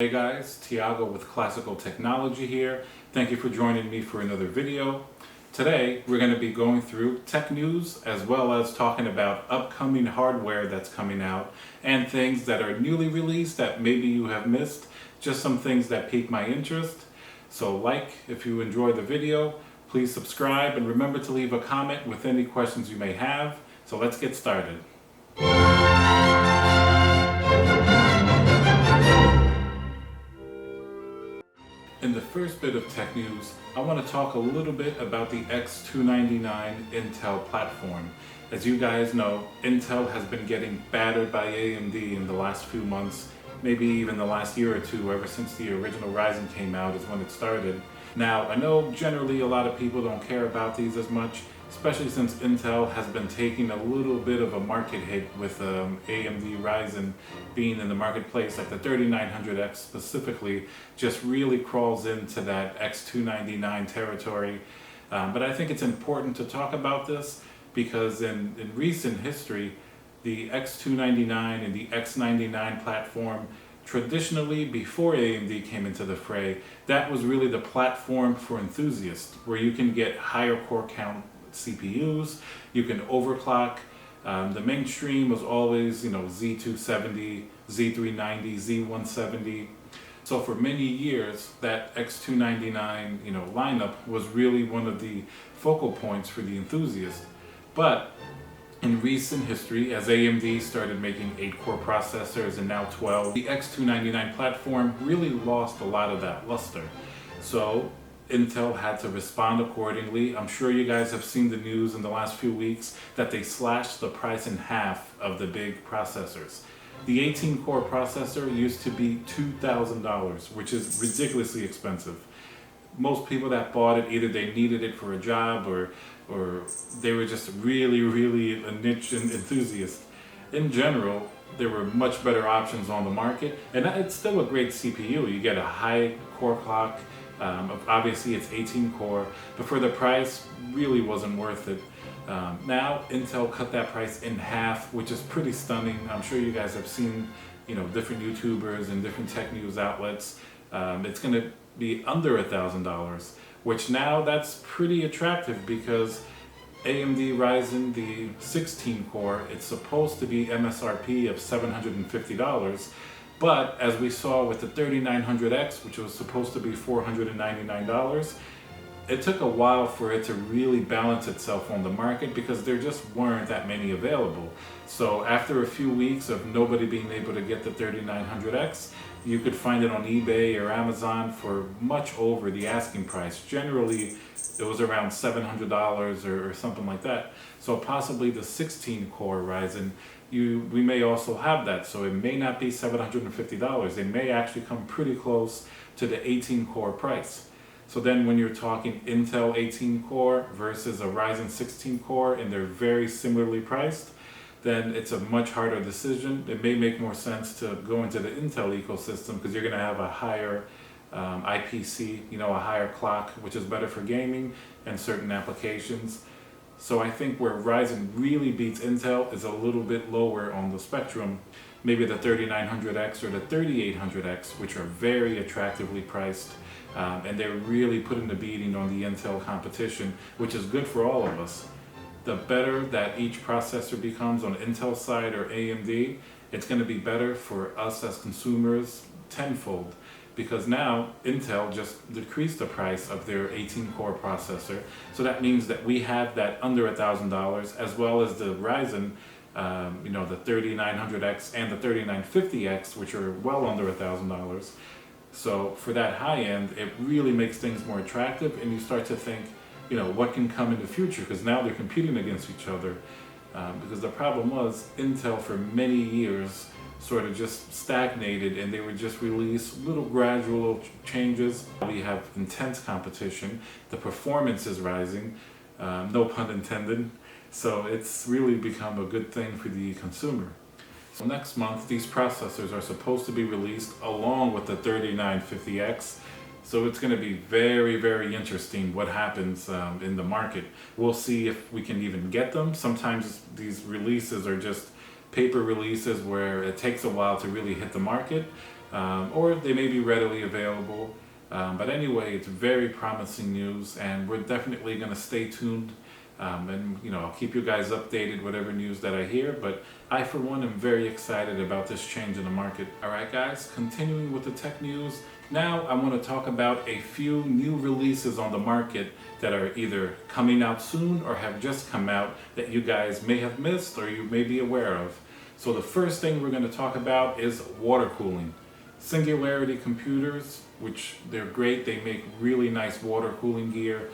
Hey guys, Tiago with Classical Technology here. Thank you for joining me for another video. Today we're going to be going through tech news as well as talking about upcoming hardware that's coming out and things that are newly released that maybe you have missed, just some things that pique my interest. So if you enjoy the video, please subscribe and remember to leave a comment with any questions you may have. So let's get started. In the first bit of tech news, I want to talk a little bit about the X299 Intel platform. As you guys know, Intel has been getting battered by AMD in the last few months, maybe even the last year or two, ever since the original Ryzen came out is when it started. Now, I know generally a lot of people don't care about these as much, especially since Intel has been taking a little bit of a market hit with AMD Ryzen being in the marketplace. Like the 3900X specifically just really crawls into that X299 territory. But I think it's important to talk about this because in recent history, the X299 and the X99 platform, traditionally, before AMD came into the fray, that was really the platform for enthusiasts, where you can get higher core count CPUs, you can overclock. The mainstream was always, Z270, Z390, Z170. So for many years, that X299, lineup was really one of the focal points for the enthusiast. But in recent history, as AMD started making 8-core processors and now 12, the X299 platform really lost a lot of that luster. So Intel had to respond accordingly. I'm sure you guys have seen the news in the last few weeks that they slashed the price in half of the big processors. The 18-core processor used to be $2,000, which is ridiculously expensive. Most people that bought it, either they needed it for a job or they were just really a niche enthusiast. In general, there were much better options on the market, and it's still a great CPU. You get a high core clock. Obviously it's 18 core, but for the price, really wasn't worth it. Now Intel cut that price in half, which is pretty stunning. I'm sure you guys have seen, different YouTubers and different tech news outlets. It's going to be under $1,000, which now that's pretty attractive because AMD Ryzen, the 16 core, it's supposed to be MSRP of $750. But as we saw with the 3900X, which was supposed to be $499, it took a while for it to really balance itself on the market because there just weren't that many available. So after a few weeks of nobody being able to get the 3900X, you could find it on eBay or Amazon for much over the asking price. Generally, it was around $700 or something like that. So possibly the 16-core Ryzen, we may also have that, so it may not be $750. It may actually come pretty close to the 18-core price. So then when you're talking Intel 18-core versus a Ryzen 16-core and they're very similarly priced, then it's a much harder decision. It may make more sense to go into the Intel ecosystem because you're going to have a higher IPC, a higher clock, which is better for gaming and certain applications. So I think where Ryzen really beats Intel is a little bit lower on the spectrum, maybe the 3900X or the 3800X, which are very attractively priced, and they're really putting the beating on the Intel competition, which is good for all of us. The better that each processor becomes on Intel side or AMD, it's going to be better for us as consumers tenfold. Because now Intel just decreased the price of their 18-core processor. So that means that we have that under $1,000 as well as the Ryzen, the 3900X and the 3950X, which are well under $1,000. So for that high end, it really makes things more attractive and you start to think, what can come in the future? Because now they're competing against each other. Because the problem was Intel for many years sort of just stagnated and they would just release little gradual changes. We have intense competition. The performance is rising, no pun intended. So it's really become a good thing for the consumer. So next month, these processors are supposed to be released along with the 3950X. So it's going to be very interesting what happens in the market. We'll see if we can even get them. Sometimes these releases are just paper releases where it takes a while to really hit the market. or they may be readily available. But anyway, it's very promising news, and we're definitely going to stay tuned. And I'll keep you guys updated whatever news that I hear. But I, for one, am very excited about this change in the market. All right, guys, continuing with the tech news. Now I want to talk about a few new releases on the market that are either coming out soon or have just come out that you guys may have missed or you may be aware of. So the first thing we're going to talk about is water cooling. Singularity computers, which they're great. They make really nice water cooling gear,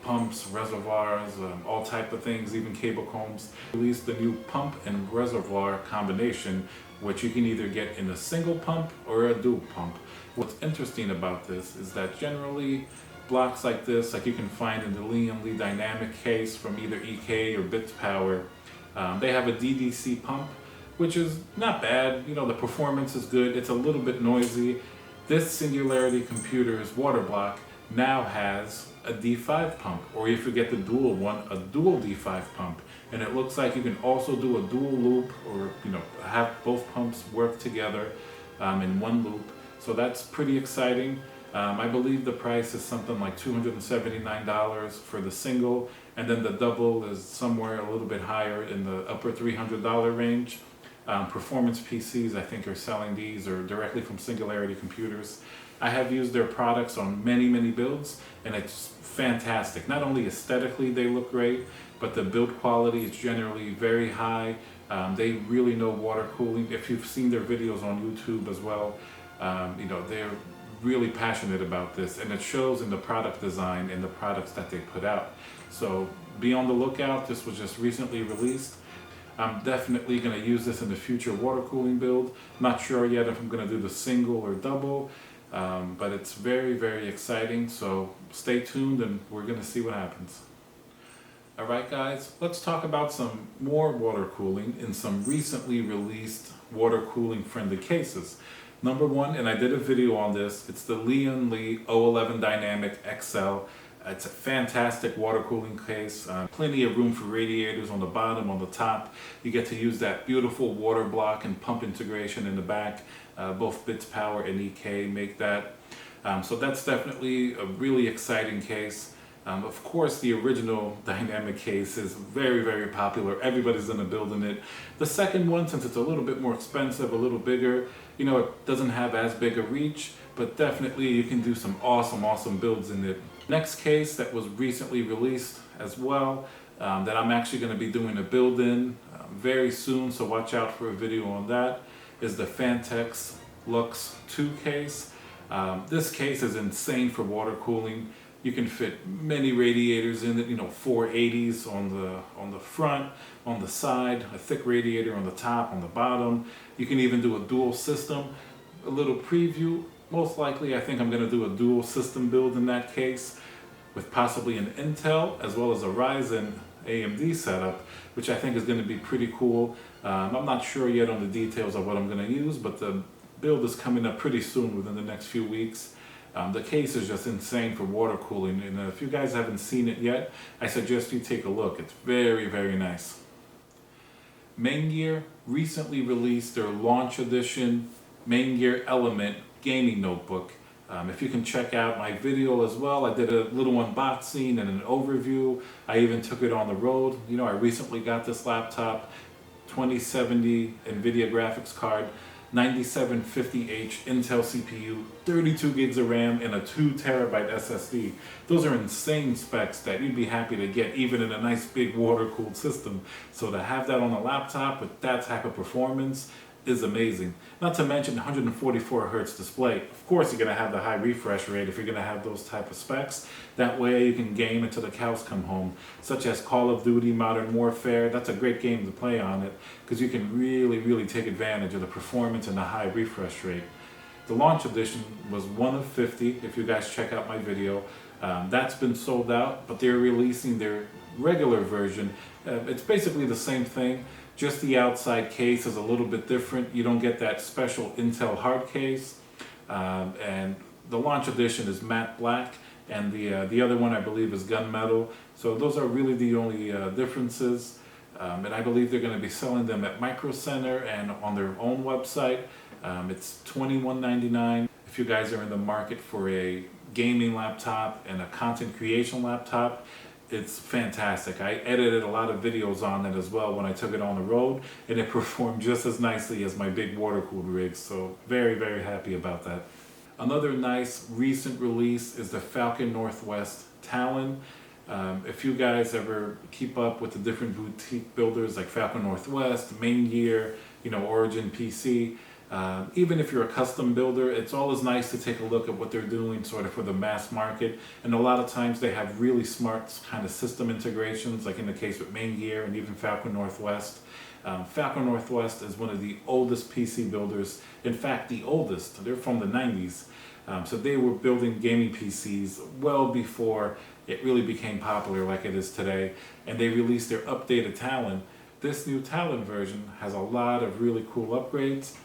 pumps, reservoirs, all type of things, even cable combs. Released the new pump and reservoir combination, which you can either get in a single pump or a dual pump. What's interesting about this is that generally blocks like this, like you can find in the Lian Li Dynamic case from either EK or Bits Power, they have a DDC pump, which is not bad. The performance is good. It's a little bit noisy. This Singularity computer's water block now has a D5 pump, or if you get the dual one, a dual D5 pump. And it looks like you can also do a dual loop, or have both pumps work together in one loop. So that's pretty exciting. I believe the price is something like $279 for the single, and then the double is somewhere a little bit higher in the upper $300 range. Performance PCs, I think, are selling these or directly from Singularity computers. I have used their products on many builds, and it's fantastic. Not only aesthetically they look great, but the build quality is generally very high. They really know water cooling. If you've seen their videos on YouTube as well, they're really passionate about this, and it shows in the product design and the products that they put out. So be on the lookout. This was just recently released. I'm definitely going to use this in the future water cooling build. Not sure yet if I'm going to do the single or double, but it's very exciting. So stay tuned and we're going to see what happens. Alright guys, let's talk about some more water cooling in some recently released water cooling friendly cases. Number one, and I did a video on this, it's the Lian Li 011 Dynamic XL. It's a fantastic water cooling case. Plenty of room for radiators on the bottom, on the top. You get to use that beautiful water block and pump integration in the back. Both Bits Power and EK make that. So that's definitely a really exciting case. Of course, the original dynamic case is very popular. Everybody's gonna build in it. The second one, since it's a little bit more expensive, a little bigger, it doesn't have as big a reach, but definitely you can do some awesome builds in it. Next case that was recently released as well, that I'm actually going to be doing a build in very soon, so watch out for a video on that, is the Fantex Lux 2 case. This case is insane for water cooling. You can fit many radiators in it, 480s on the front, on the side, a thick radiator on the top, on the bottom. You can even do a dual system. A little preview, most likely I think I'm going to do a dual system build in that case, with possibly an Intel as well as a Ryzen AMD setup, which I think is going to be pretty cool. I'm not sure yet on the details of what I'm going to use, but the build is coming up pretty soon, within the next few weeks. The case is just insane for water cooling, and if you guys haven't seen it yet, I suggest you take a look. It's very nice. Maingear recently released their launch edition Maingear Element gaming notebook. If you can check out my video as well, I did a little unboxing and an overview. I even took it on the road. I recently got this laptop, 2070 NVIDIA graphics card, 9750H Intel CPU, 32 gigs of RAM, and a 2 terabyte SSD. Those are insane specs that you'd be happy to get even in a nice big water-cooled system. So to have that on a laptop with that type of performance is amazing. Not to mention 144 Hz display. Of course, you're going to have the high refresh rate if you're going to have those type of specs. That way you can game until the cows come home, such as Call of Duty Modern Warfare. That's a great game to play on it because you can really take advantage of the performance and the high refresh rate. The launch edition was one of 50, if you guys check out my video. That's been sold out, but they're releasing their regular version. It's basically the same thing, just the outside case is a little bit different. You don't get that special Intel hard case, and the launch edition is matte black, and the other one I believe is gunmetal. So those are really the only differences, and I believe they're going to be selling them at Micro Center and on their own website. It's $21.99. If you guys are in the market for a gaming laptop and a content creation laptop, it's fantastic. I edited a lot of videos on it as well when I took it on the road, and it performed just as nicely as my big water-cooled rig, so very, very happy about that. Another nice recent release is the Falcon Northwest Talon. If you guys ever keep up with the different boutique builders like Falcon Northwest, Maingear, Origin PC, even if you're a custom builder, it's always nice to take a look at what they're doing sort of for the mass market. And a lot of times they have really smart kind of system integrations, like in the case with Maingear and even Falcon Northwest. Falcon Northwest is one of the oldest PC builders. In fact, the oldest. They're from the 90s. So they were building gaming PCs well before it really became popular like it is today. And they released their updated Talon. This new Talon version has a lot of really cool upgrades.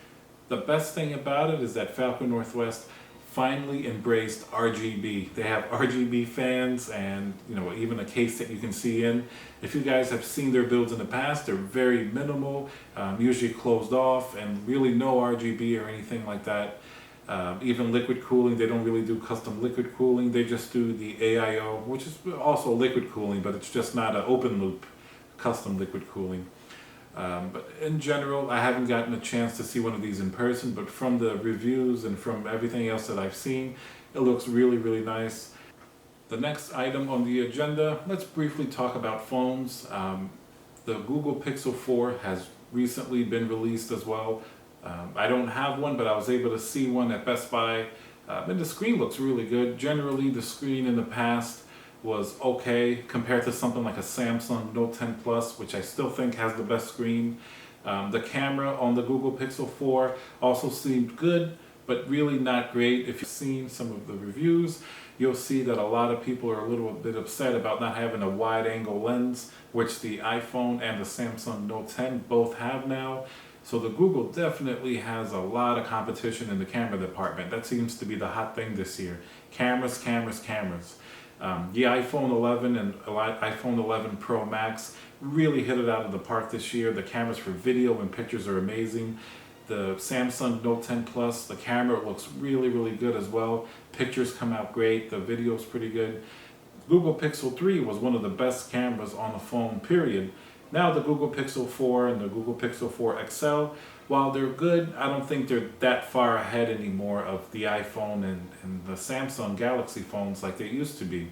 The best thing about it is that Falcon Northwest finally embraced RGB. They have RGB fans and even a case that you can see in. If you guys have seen their builds in the past, they're very minimal, usually closed off, and really no RGB or anything like that. Even liquid cooling, they don't really do custom liquid cooling. They just do the AIO, which is also liquid cooling, but it's just not an open loop custom liquid cooling. But in general, I haven't gotten a chance to see one of these in person, but from the reviews and from everything else that I've seen, it looks really, really nice. The next item on the agenda, let's briefly talk about phones. The Google Pixel 4 has recently been released as well. I don't have one, but I was able to see one at Best Buy, and the screen looks really good. Generally, the screen in the past was okay compared to something like a Samsung Note 10 Plus, which I still think has the best screen. The camera on the Google Pixel 4 also seemed good, but really not great. If you've seen some of the reviews, you'll see that a lot of people are a little bit upset about not having a wide angle lens, which the iPhone and the Samsung Note 10 both have now. So the Google definitely has a lot of competition in the camera department. That seems to be the hot thing this year. Cameras, cameras, cameras. The iPhone 11 and iPhone 11 Pro Max really hit it out of the park this year. The cameras for video and pictures are amazing. The Samsung Note 10 Plus, the camera looks really, really good as well. Pictures come out great. The video's pretty good. Google Pixel 3 was one of the best cameras on the phone, period. Now the Google Pixel 4 and the Google Pixel 4 XL, while they're good, I don't think they're that far ahead anymore of the iPhone and the Samsung Galaxy phones like they used to be.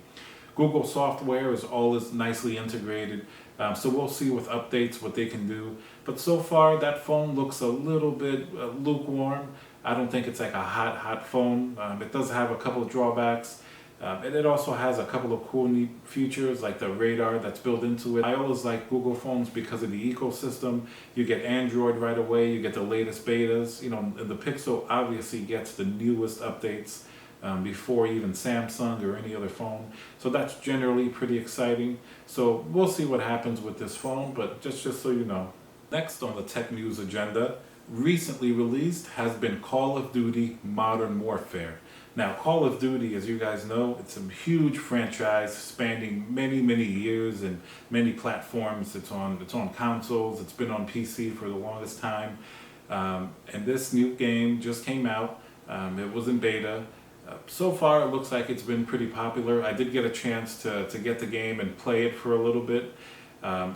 Google software is always nicely integrated, so we'll see with updates what they can do. But so far, that phone looks a little bit lukewarm. I don't think it's like a hot phone. It does have a couple of drawbacks. And it also has a couple of cool, neat features like the radar that's built into it. I always like Google phones because of the ecosystem. You get Android right away, you get the latest betas. The Pixel obviously gets the newest updates before even Samsung or any other phone. So that's generally pretty exciting. So we'll see what happens with this phone, but just so you know. Next on the tech news agenda, recently released has been Call of Duty Modern Warfare. Now, Call of Duty, as you guys know, it's a huge franchise spanning many, many years and many platforms. It's on consoles. It's been on PC for the longest time. And this new game just came out. It was in beta. So far, it looks like it's been pretty popular. I did get a chance to get the game and play it for a little bit.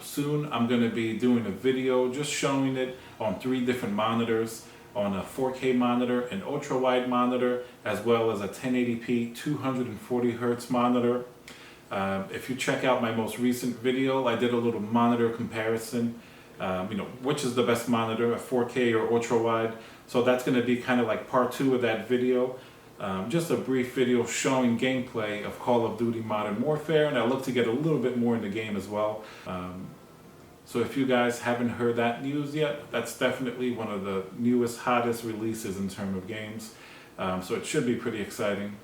Soon, I'm going to be doing a video just showing it on 3 different monitors. On a 4K monitor, an ultra-wide monitor, as well as a 1080p 240 Hz monitor. If you check out my most recent video, I did a little monitor comparison, which is the best monitor, a 4K or ultra-wide. So that's going to be kind of like part 2 of that video. Just a brief video showing gameplay of Call of Duty Modern Warfare, and I look to get a little bit more in the game as well. So if you guys haven't heard that news yet, that's definitely one of the newest, hottest releases in terms of games. So it should be pretty exciting.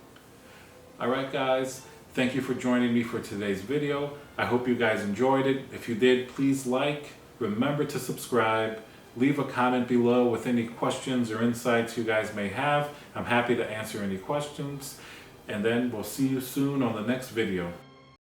Alright guys, thank you for joining me for today's video. I hope you guys enjoyed it. If you did, please like, remember to subscribe, leave a comment below with any questions or insights you guys may have. I'm happy to answer any questions. And then we'll see you soon on the next video.